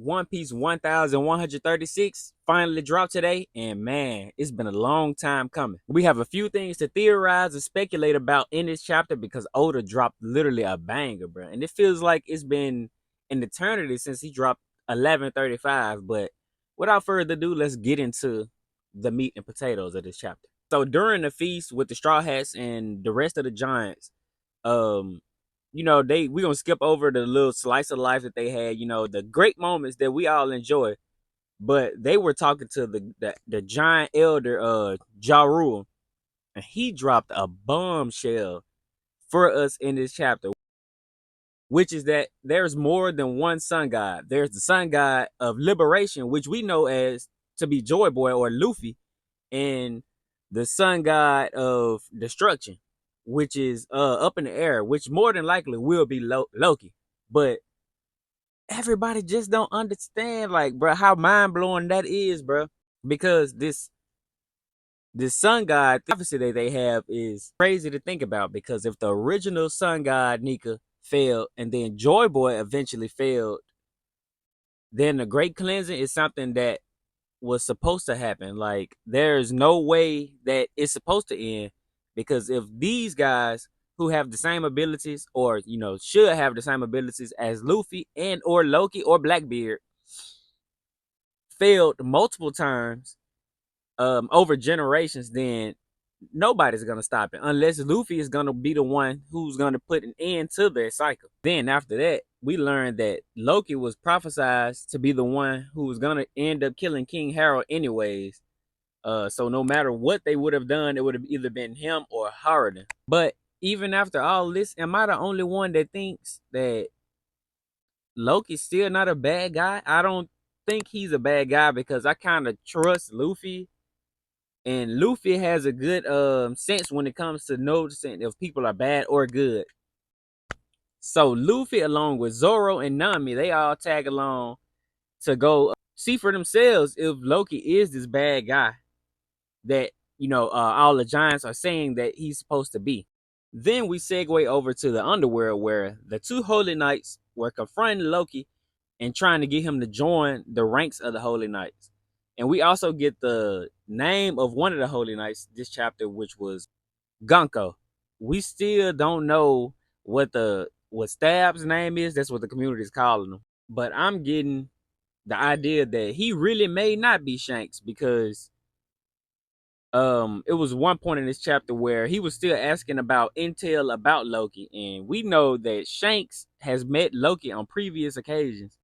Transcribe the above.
One Piece 1136 finally dropped today, and man, it's been a long time coming. We have a few things to theorize and speculate about in this chapter because Oda dropped literally a banger, bro. And it feels like it's been an eternity since he dropped 1135. But without further ado, let's get into the meat and potatoes of this chapter. So during the feast with the Straw Hats and the rest of the giants, um, we gonna skip over the little slice of life that they had, the great moments that we all enjoy. But they were talking to the giant elder Ja Rule, and he dropped a bombshell for us in this chapter, which is that there's more than one sun god. There's the sun god of liberation, which we know as to be Joy Boy or Luffy, and the sun god of destruction, which is up in the air, which more than likely will be Loki. But everybody just don't understand, like, bro, how mind blowing that is, bro. Because this sun god prophecy that they have is crazy to think about. Because if the original sun god Nika failed, and then Joy Boy eventually failed, then the Great Cleansing is something that was supposed to happen. Like, there's no way that it's supposed to end, because if these guys who have the same abilities, or should have the same abilities as Luffy and or Loki or Blackbeard, failed multiple times over generations, then nobody's gonna stop it unless Luffy is gonna be the one who's gonna put an end to their cycle. Then after that, we learned that Loki was prophesied to be the one who was gonna end up killing King Harold anyways. So no matter what they would have done, it would have either been him or Harden. But even after all this, am I the only one that thinks that Loki's still not a bad guy? I don't think he's a bad guy, because I kind of trust Luffy, and Luffy has a good sense when it comes to noticing if people are bad or good. So Luffy, along with Zoro and Nami, they all tag along to go see for themselves if Loki is this bad guy that all the giants are saying that he's supposed to be. Then we segue over to the underworld, where the two Holy Knights were confronting Loki and trying to get him to join the ranks of the Holy Knights. And we also get the name of one of the Holy Knights this chapter, which was Gonko. We still don't know what Stab's name is. That's what the community is calling him. But I'm getting the idea that he really may not be Shanks, because it was one point in this chapter where he was still asking about intel about Loki, and we know that Shanks has met Loki on previous occasions.